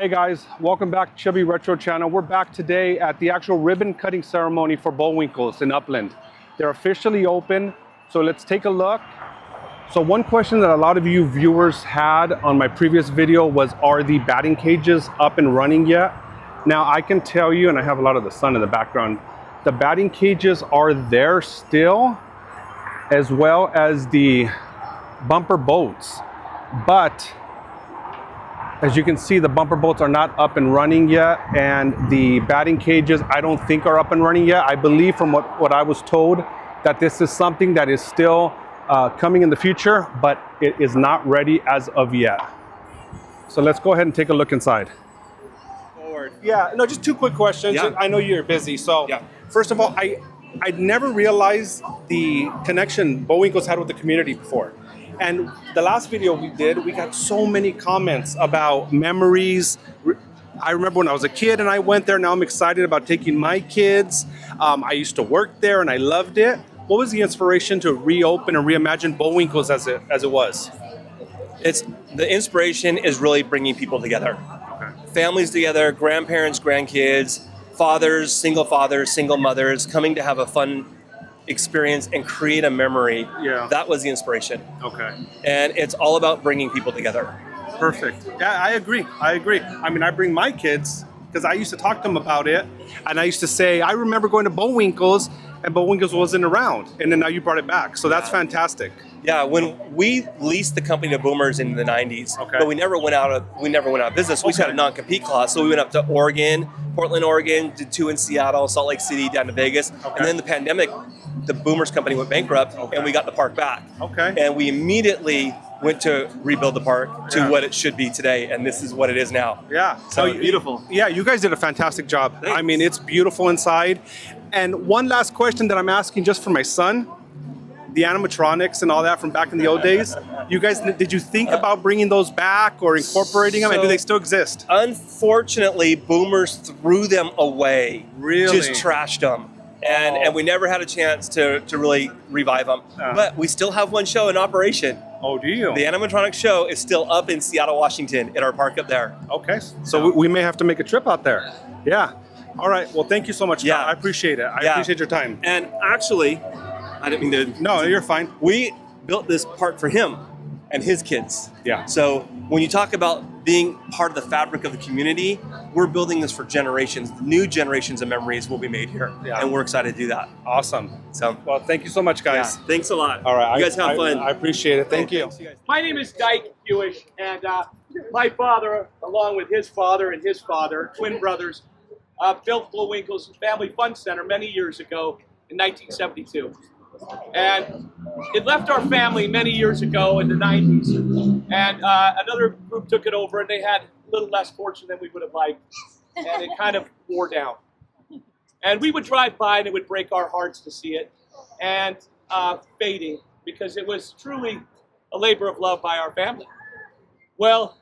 Hey guys, welcome back to Chubby Retro Channel. We're back today at the actual ribbon cutting ceremony for Bullwinkles in Upland. They're officially open, so let's take a look. So one question that a lot of you viewers had on my previous video was, are the batting cages up and running yet? Now I can tell you, and I have a lot of the sun in the background, the batting cages are there still, as well as the bumper boats. But as you can see, the bumper boats are not up and running yet, and the batting cages I don't think are up and running yet. I believe from what I was told that this is something that is still coming in the future, but it is not ready as of yet. So let's go ahead and take a look inside. Yeah, no, just two quick questions. Yeah. I know you're busy, so Yeah. First of all, I'd never realized the connection Bullwinkles had with the community before. And the last video we did, we got so many comments about memories. I remember when I was a kid and I went there. Now I'm excited about taking my kids. I used to work there and I loved it. What was the inspiration to reopen and reimagine Bullwinkles as it was? The inspiration is really bringing people together. Okay. Families together, grandparents, grandkids, fathers, single mothers, coming to have a fun experience and create a memory. Yeah. That was the inspiration. Okay. And it's all about bringing people together. Perfect. Yeah, I agree. I mean, I bring my kids because I used to talk to them about it, and I used to say, I remember going to Bullwinkles, and Bullwinkles wasn't around, and then now you brought it back. So that's fantastic. Yeah, when we leased the company to Boomers in the 90s, Okay. but we never went out of business. We just had a non-compete clause. So we went up to Oregon, Portland, Oregon, did 2 in Seattle, Salt Lake City, down to Vegas. Okay. And then the pandemic, the Boomers company went bankrupt, Okay. and we got the park back. Okay. And we immediately went to rebuild the park to Yeah. what it should be today, and this is what it is now. Yeah. So beautiful. Yeah, you guys did a fantastic job. Thanks. I mean, it's beautiful inside. And one last question that I'm asking just for my son, the animatronics and all that from back in the old days, you guys, did you think about bringing those back or incorporating them, and do they still exist? Unfortunately, Boomers threw them away. Really? Just trashed them. And we never had a chance to really revive them. But we still have one show in operation. Oh, do you? The animatronic show is still up in Seattle, Washington, at our park up there. Okay, so we may have to make a trip out there. Yeah. All right. Well, thank you so much. Yeah. Scott. I appreciate it. I Yeah. appreciate your time. And actually, I didn't mean to. No, you're fine. We built this park for him and his kids. Yeah. So when you talk about being part of the fabric of the community, we're building this for generations. New generations of memories will be made here. Yeah. And we're excited to do that. Awesome. So, Well, thank you so much, guys. yeah, thanks a lot. All right. You guys have fun. I appreciate it. Thank you. Thanks, guys. My name is Dyke Hewish, and my father, along with his father and his father, twin brothers, built Bullwinkles Family Fun Center many years ago in 1972. And it left our family many years ago in the 90s. And another group took it over, and they had a little less fortune than we would have liked. And it kind of wore down. And we would drive by, and it would break our hearts to see it. And fading, because it was truly a labor of love by our family. Well,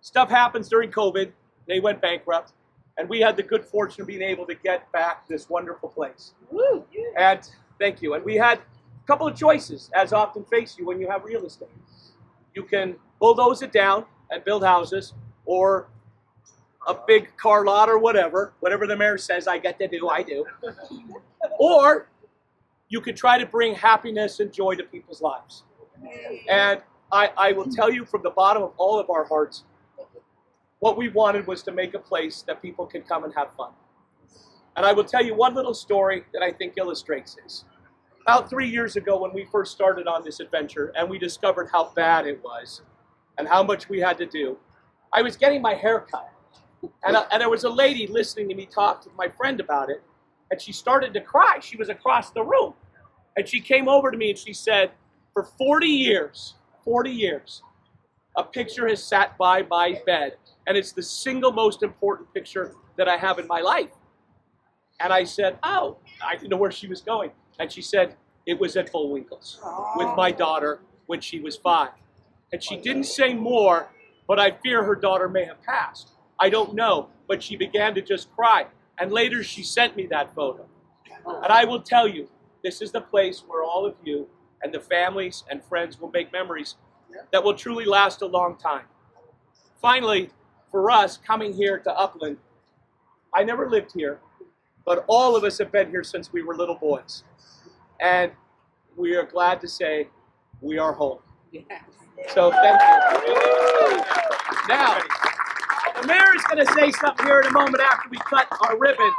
stuff happens during COVID. They went bankrupt. And we had the good fortune of being able to get back this wonderful place. Woo, yeah. And thank you. And we had a couple of choices, as often face you when you have real estate. You can bulldoze it down and build houses, or a big car lot, or whatever the mayor says I get to do, I do. Or you could try to bring happiness and joy to people's lives. And I will tell you from the bottom of all of our hearts, what we wanted was to make a place that people can come and have fun. And I will tell you one little story that I think illustrates this. About 3 years ago, when we first started on this adventure and we discovered how bad it was and how much we had to do, I was getting my hair cut. And there was a lady listening to me talk to my friend about it, and she started to cry. She was across the room. And she came over to me and she said, for 40 years, a picture has sat by my bed, and it's the single most important picture that I have in my life. And I said, oh, I didn't know where she was going. And she said, it was at Bullwinkles with my daughter when she was 5. And she didn't say more, but I fear her daughter may have passed. I don't know, but she began to just cry. And later she sent me that photo. And I will tell you, this is the place where all of you and the families and friends will make memories that will truly last a long time. Finally, for us coming here to Upland, I never lived here, but all of us have been here since we were little boys. And we are glad to say we are home. So thank you. Now, the mayor is going to say something here in a moment after we cut our ribbon.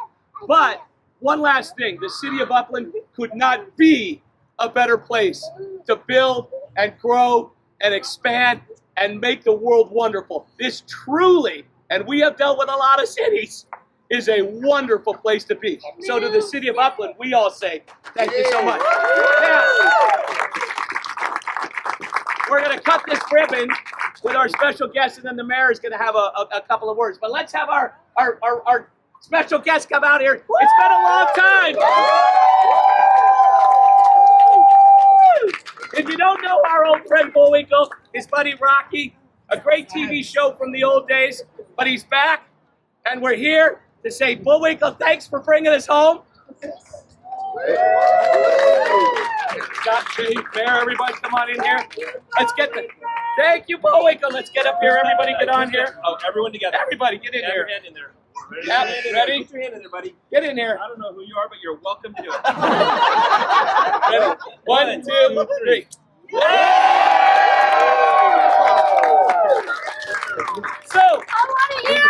But one last thing, the city of Upland could not be a better place to build and grow and expand and make the world wonderful. This truly, and we have dealt with a lot of cities, is a wonderful place to be. So to the city of Upland, we all say thank you so much. Now, we're going to cut this ribbon with our special guest, and then the mayor is going to have a couple of words. But let's have our special guest come out here. It's been a long time. If you don't know our old friend Bullwinkle, his buddy Rocky, a great TV show from the old days, but he's back, and we're here to say, Bullwinkle, thanks for bringing us home. Scott, Chief, Mayor, everybody come on in here. Let's get the, thank you, Bullwinkle. Let's get up here. Everybody get on here. Oh, everyone together. Everybody get in here. Hand in there. Ready? Put your hand in there, buddy. Get in here. I don't know who you are, but you're welcome to do it. Ready? 1, 2, 3. So, I want to hear it!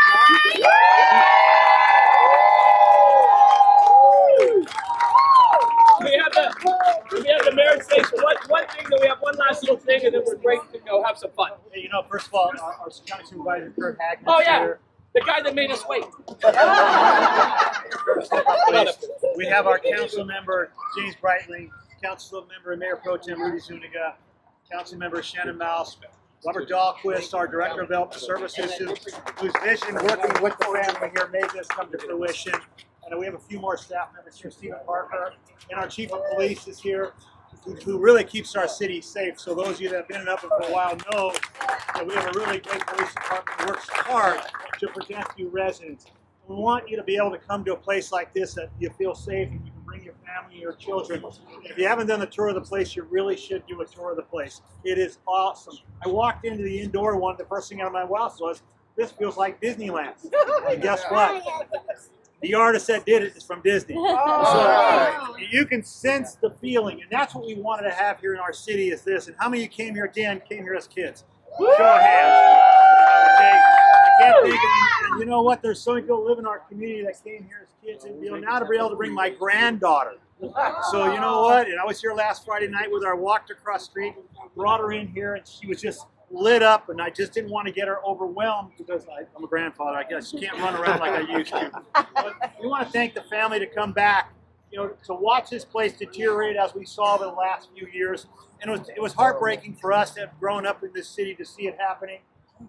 we have the mayor say one thing, then we have one last little thing, and then we're great to go have some fun. Hey, you know, first of all, our county supervisor, Kurt Hagman. Oh, yeah. Here. The guy that made us wait. We have our council member, James Breitling, council member and Mayor Pro Tem Rudy Zuniga, council member Shannon Mouse, Robert Dahlquist, our director of development services, whose vision working with the family here made this come to fruition. And we have a few more staff members here, Stephen Parker, and our chief of police is here, who really keeps our city safe. So those of you that have been in Upland for a while know that we have a really great police department that works hard to protect you residents. We want you to be able to come to a place like this that you feel safe and you can bring your family and your children. If you haven't done the tour of the place, you really should do a tour of the place. It is awesome. I walked into the indoor one, the first thing out of my mouth was, this feels like Disneyland. And guess what? The artist that did it is from Disney. So you can sense the feeling, and that's what we wanted to have here in our city is this. And how many of you came here, Dan, came here as kids? Show of hands. Okay. I can't think of it. And you know what? There's so many people live in our community that came here as kids, and now to be able to bring my granddaughter. So you know what? And I was here last Friday night with her, walked across the street, brought her in here, and she was just lit up, and I just didn't want to get her overwhelmed because I'm a grandfather. I guess you can't run around like I used to. But we want to thank the family to come back, you know, to watch this place deteriorate as we saw in the last few years. And it was heartbreaking for us to have grown up in this city to see it happening.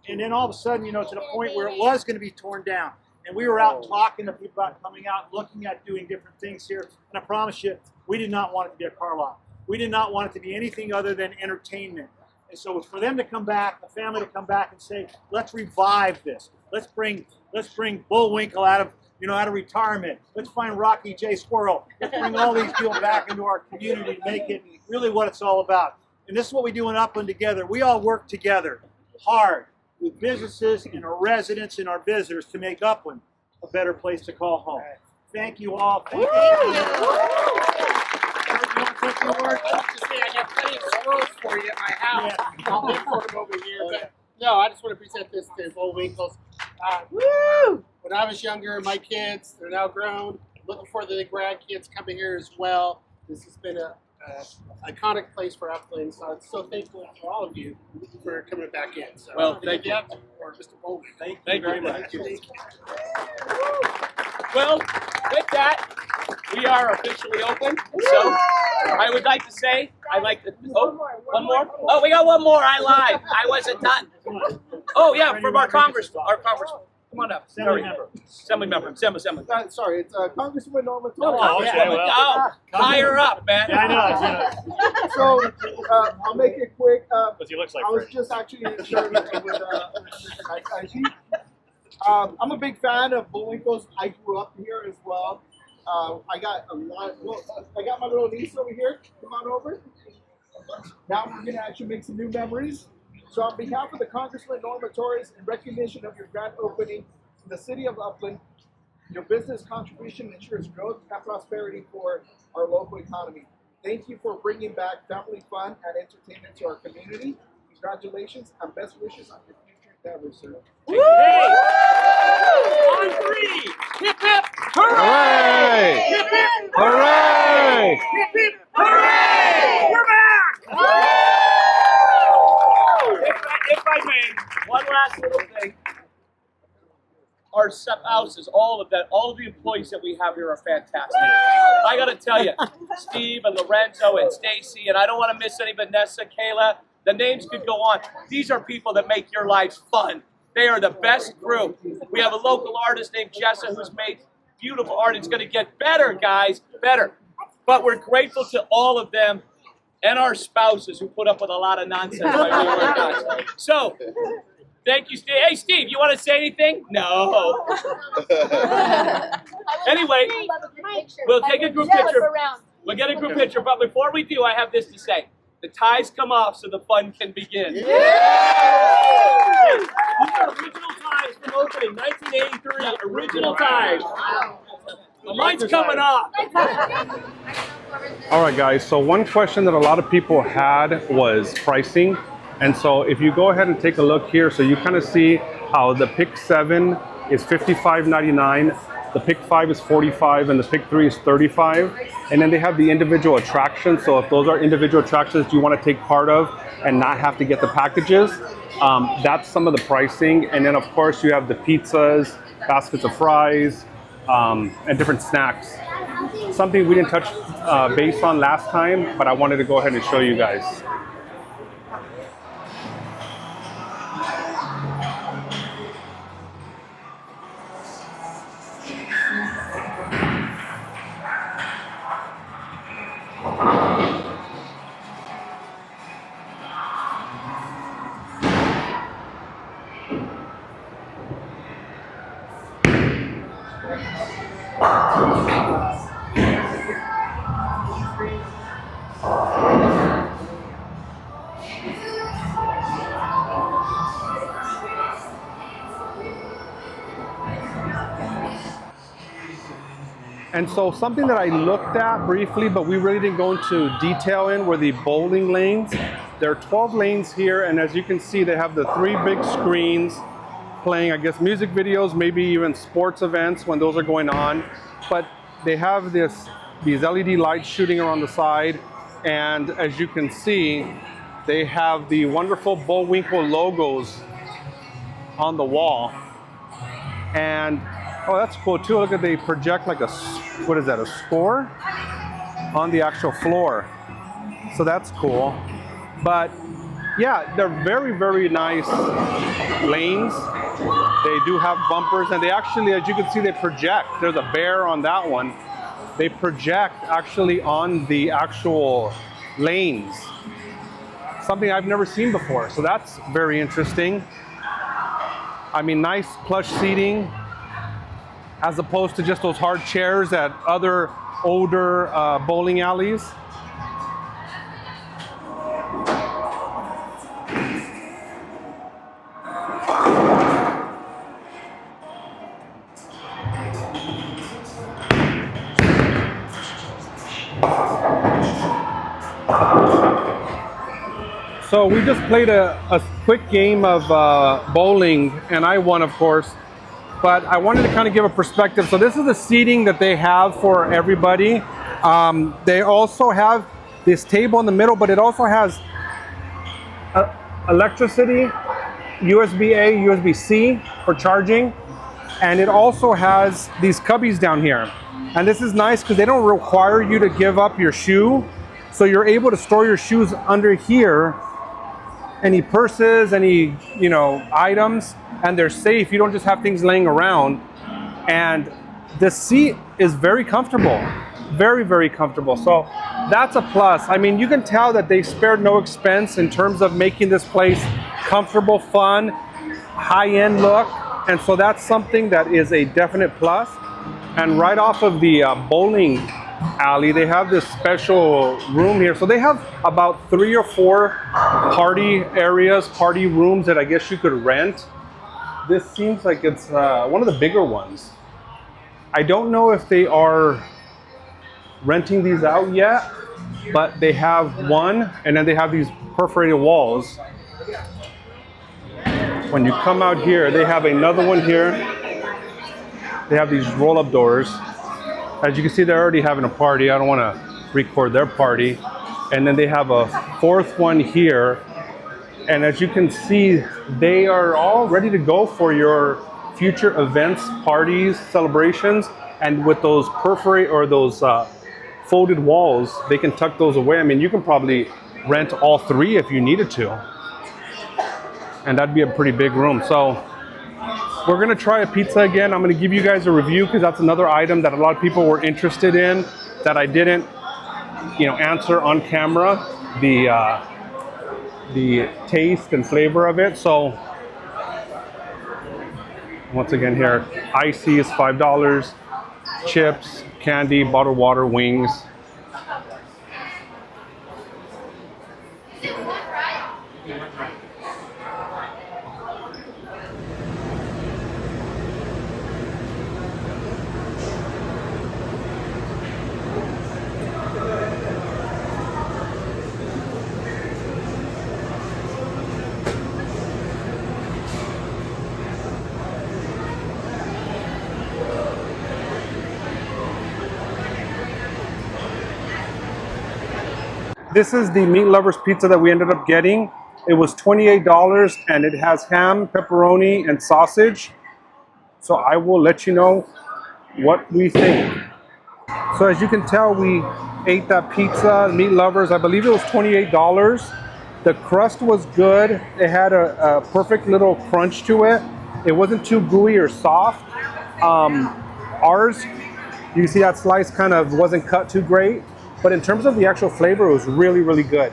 And then all of a sudden, you know, to the point where it was going to be torn down. And we were out talking to people about coming out, looking at doing different things here. And I promise you, we did not want it to be a car lot. We did not want it to be anything other than entertainment. And so for them to come back, the family to come back and say, let's revive this. Let's bring Bullwinkle out of retirement. Let's find Rocky J. Squirrel. Let's bring all these people back into our community to make it really what it's all about. And this is what we do in Upland together. We all work together hard with businesses and our residents and our visitors to make Upland a better place to call home. Thank you all. Thank you. I got plenty of squirrels for you at my house. I'll look for them over here. But no, I just want to present this to Bullwinkles. Woo! When I was younger, my kids, they're now grown. Looking for the grandkids coming here as well. This has been a iconic place for Upland, so I'm so thankful for all of you for coming back in. So, well, thank you. For Mr. Bullwinkles. Thank you very much. Well, with that, we are officially open. So I would like to say, one more? Oh, we got one more. I lied. I wasn't done. Oh, yeah, from our congressman. Come on up. Assembly member. Sorry, it's Congresswoman Norma. Oh, okay. Higher up, man. Yeah, I know. So I'll make it quick. Because he looks like I was just actually sharing with Mr. Kaiji. I'm a big fan of Bullwinkles. I grew up here as well. I got my little niece over here. Come on over. Now we're gonna actually make some new memories. So on behalf of the Congressman Norma Torres, in recognition of your grand opening in the city of Upland, your business contribution ensures growth and prosperity for our local economy. Thank you for bringing back family fun and entertainment to our community. Congratulations and best wishes on your future endeavors, sir. Hey! On three! Hip hip! Hooray! Hip hip! Hooray! Hip hip! Hooray! We're back! If I may, one last little thing. Our spouses, all of the employees that we have here are fantastic. I got to tell you, Steve and Lorenzo and Stacy, and I don't want to miss any, Vanessa, Kayla, the names could go on. These are people that make your lives fun. They are the best group. We have a local artist named Jessa who's made beautiful art. It's going to get better, guys, better. But we're grateful to all of them and our spouses who put up with a lot of nonsense while we work out. So, thank you, Steve. Hey, Steve, you want to say anything? No. Anyway, we'll take a group picture. We'll get a group picture. But before we do, I have this to say. The ties come off so the fun can begin. Yeah! These are original ties from opening, 1983. Original ties. Mine's coming off. All right, guys. So one question that a lot of people had was pricing. And so if you go ahead and take a look here, so you kind of see how the Pick 7 is $55.99, the Pick 5 is $45, and the Pick 3 is $35. And then they have the individual attractions. So if those are individual attractions you want to take part of and not have to get the packages, that's some of the pricing. And then of course you have the pizzas, baskets of fries, and different snacks. Something we didn't touch base on last time, but I wanted to go ahead and show you guys. And so something that I looked at briefly, but we really didn't go into detail in, were the bowling lanes. There are 12 lanes here, and as you can see, they have the 3 big screens playing, I guess, music videos, maybe even sports events when those are going on. But they have these LED lights shooting around the side, and as you can see, they have the wonderful Bullwinkle logos on the wall. And oh, that's cool too. Look at, they project like a, what is that, a score on the actual floor. So that's cool. But yeah, they're very, very nice lanes. They do have bumpers, and they actually, as you can see, they project. There's a bear on that one. They project actually on the actual lanes. Something I've never seen before. So that's very interesting. I mean, nice plush seating, as opposed to just those hard chairs at other older bowling alleys. So we just played a quick game of bowling, and I won, of course. But I wanted to kind of give a perspective. So this is the seating that they have for everybody. They also have this table in the middle, but it also has electricity, USB-A, USB-C for charging. And it also has these cubbies down here. And this is nice because they don't require you to give up your shoe. So you're able to store your shoes under here, any purses, any, items, and they're safe. You don't just have things laying around. And the seat is very comfortable, very, very comfortable. So that's a plus. I mean, you can tell that they spared no expense in terms of making this place comfortable, fun, high-end look. And so that's something that is a definite plus. And right off of the bowling alley. They have this special room here. So they have about 3 or 4 party areas, party rooms that I guess you could rent. This seems like it's one of the bigger ones. I don't know if they are renting these out yet, but they have one, and then they have these perforated walls. When you come out here, they have another one here. They have these roll-up doors. As you can see, they're already having a party. I don't want to record their party. And then they have a 4th one here. And as you can see, they are all ready to go for your future events, parties, celebrations. And with those perforate or those folded walls, they can tuck those away. I mean, you can probably rent all 3 if you needed to. And that'd be a pretty big room. So we're gonna try a pizza again. I'm gonna give you guys a review because that's another item that a lot of people were interested in that I didn't, answer on camera, the taste and flavor of it. So once again here, icy is $5, chips, candy, bottled water, wings. This is the Meat Lovers pizza that we ended up getting. It was $28 and it has ham, pepperoni, and sausage. So I will let you know what we think. So as you can tell, we ate that pizza, Meat Lovers. I believe it was $28. The crust was good. It had a perfect little crunch to it. It wasn't too gooey or soft. Ours, you can see that slice kind of wasn't cut too great. But in terms of the actual flavor, it was really, really good.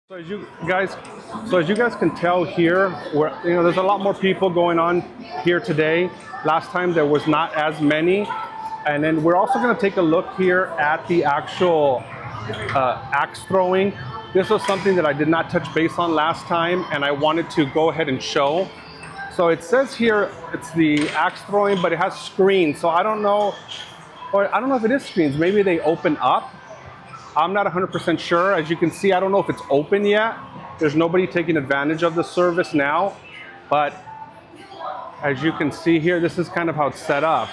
So as you guys can tell here, there's a lot more people going on here today. Last time there was not as many. And then we're also going to take a look here at the actual axe throwing. This was something that I did not touch base on last time, and I wanted to go ahead and show. So it says here it's the axe throwing, but it has screens. So I don't know if it is screens. Maybe they open up. I'm not 100% sure. As you can see, I don't know if it's open yet. There's nobody taking advantage of the service now. But as you can see here, this is kind of how it's set up.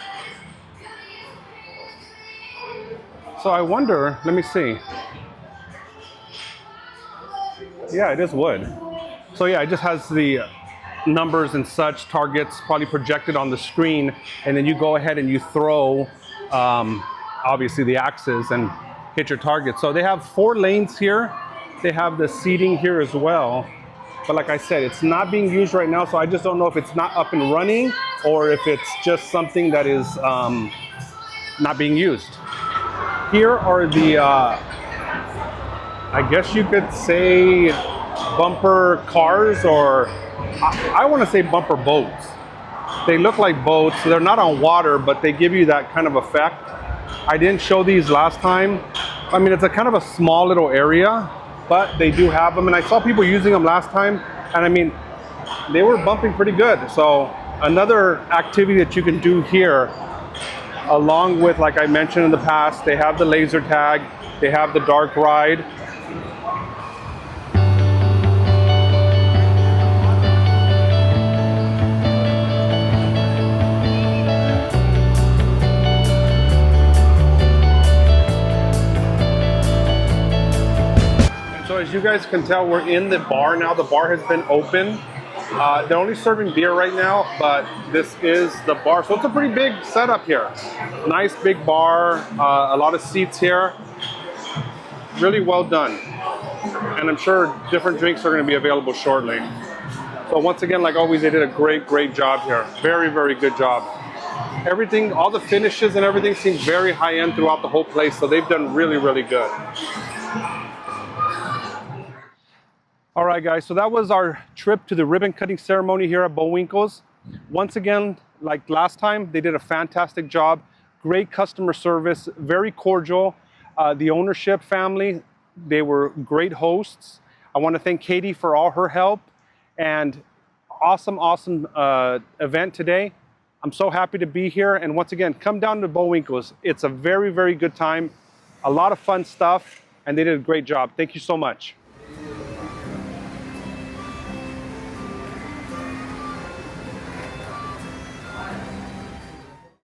So I wonder, let me see. Yeah, it is wood. So yeah, it just has the numbers and such, targets probably projected on the screen. And then you go ahead and you throw, obviously, the axes and hit your target. So they have 4 lanes here. They have the seating here as well. But like I said, it's not being used right now. So I just don't know if it's not up and running or if it's just something that is not being used. Here are the, I guess you could say bumper cars, or I want to say bumper boats. They look like boats. They're not on water, but they give you that kind of effect. I didn't show these last time. I mean, it's a kind of a small little area, but they do have them. And I saw people using them last time. And I mean, they were bumping pretty good. So another activity that you can do here, along with, like I mentioned in the past, they have the laser tag, they have the dark ride. So as you guys can tell, we're in the bar now. The bar has been open They're only serving beer right now, but this is the bar. So it's a pretty big setup here. Nice big bar, a lot of seats here. Really well done. And I'm sure different drinks are going to be available shortly. So once again, like always, they did a great job here. Very good job. Everything, all the finishes and everything seems very high end throughout the whole place. So they've done really good. All right, guys, so that was our trip to the ribbon cutting ceremony here at Bullwinkles. Once again, like last time, they did a fantastic job. Great customer service, very cordial. The ownership family, they were great hosts. I want to thank Katie for all her help, and awesome event today. I'm so happy to be here, and once again, come down to Bullwinkles. It's a very good time, a lot of fun stuff, and they did a great job. Thank you so much.